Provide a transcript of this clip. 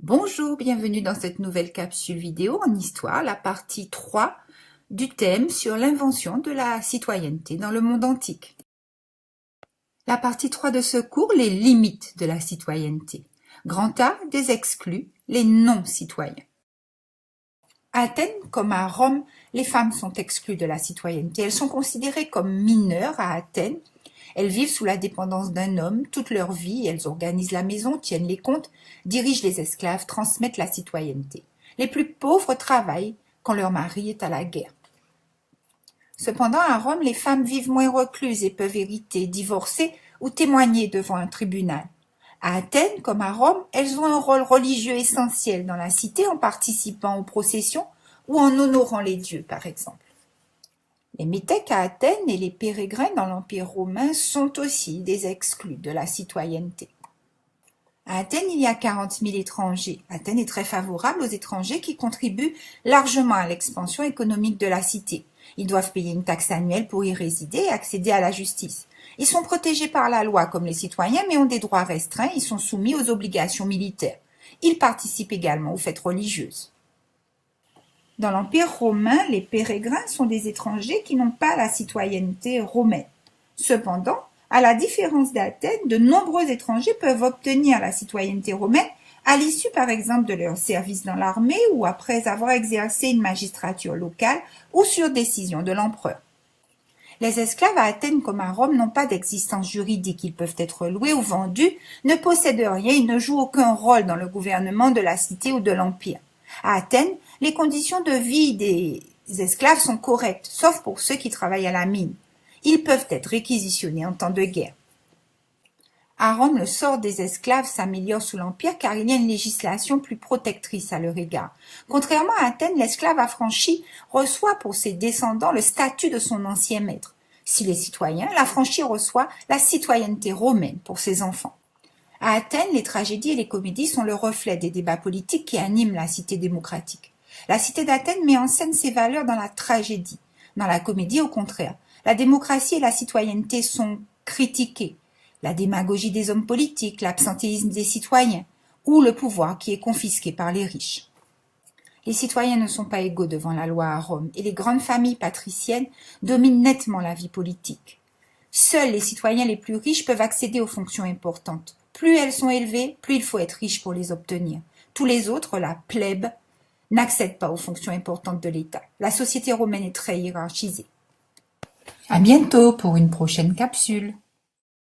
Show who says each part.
Speaker 1: Bonjour, bienvenue dans cette nouvelle capsule vidéo en histoire, la partie 3 du thème sur l'invention de la citoyenneté dans le monde antique. La partie 3 de ce cours, les limites de la citoyenneté. Grand A, des exclus, les non-citoyens. À Athènes, comme à Rome, les femmes sont exclues de la citoyenneté. Elles sont considérées comme mineures à Athènes. Elles vivent sous la dépendance d'un homme toute leur vie. Elles organisent la maison, tiennent les comptes, dirigent les esclaves, transmettent la citoyenneté. Les plus pauvres travaillent quand leur mari est à la guerre. Cependant, à Rome, les femmes vivent moins recluses et peuvent hériter, divorcer ou témoigner devant un tribunal. À Athènes, comme à Rome, elles ont un rôle religieux essentiel dans la cité en participant aux processions ou en honorant les dieux, par exemple. Les métèques à Athènes et les pérégrins dans l'Empire romain sont aussi des exclus de la citoyenneté. À Athènes, il y a 40 000 étrangers. Athènes est très favorable aux étrangers qui contribuent largement à l'expansion économique de la cité. Ils doivent payer une taxe annuelle pour y résider et accéder à la justice. Ils sont protégés par la loi comme les citoyens, mais ont des droits restreints. Ils sont soumis aux obligations militaires. Ils participent également aux fêtes religieuses. Dans l'Empire romain, les pérégrins sont des étrangers qui n'ont pas la citoyenneté romaine. Cependant, à la différence d'Athènes, de nombreux étrangers peuvent obtenir la citoyenneté romaine à l'issue par exemple de leur service dans l'armée ou après avoir exercé une magistrature locale ou sur décision de l'empereur. Les esclaves à Athènes comme à Rome n'ont pas d'existence juridique, ils peuvent être loués ou vendus, ne possèdent rien et ne jouent aucun rôle dans le gouvernement de la cité ou de l'empire. À Athènes, les conditions de vie des esclaves sont correctes, sauf pour ceux qui travaillent à la mine. Ils peuvent être réquisitionnés en temps de guerre. À Rome, le sort des esclaves s'améliore sous l'Empire car il y a une législation plus protectrice à leur égard. Contrairement à Athènes, l'esclave affranchi reçoit pour ses descendants le statut de son ancien maître. S'il est citoyen, l'affranchi reçoit la citoyenneté romaine pour ses enfants. À Athènes, les tragédies et les comédies sont le reflet des débats politiques qui animent la cité démocratique. La cité d'Athènes met en scène ses valeurs dans la tragédie. Dans la comédie, au contraire, la démocratie et la citoyenneté sont critiquées. La démagogie des hommes politiques, l'absentéisme des citoyens, ou le pouvoir qui est confisqué par les riches. Les citoyens ne sont pas égaux devant la loi à Rome, et les grandes familles patriciennes dominent nettement la vie politique. Seuls les citoyens les plus riches peuvent accéder aux fonctions importantes. Plus elles sont élevées, plus il faut être riche pour les obtenir. Tous les autres, la plèbe, n'accèdent pas aux fonctions importantes de l'État. La société romaine est très hiérarchisée. À bientôt pour une prochaine capsule.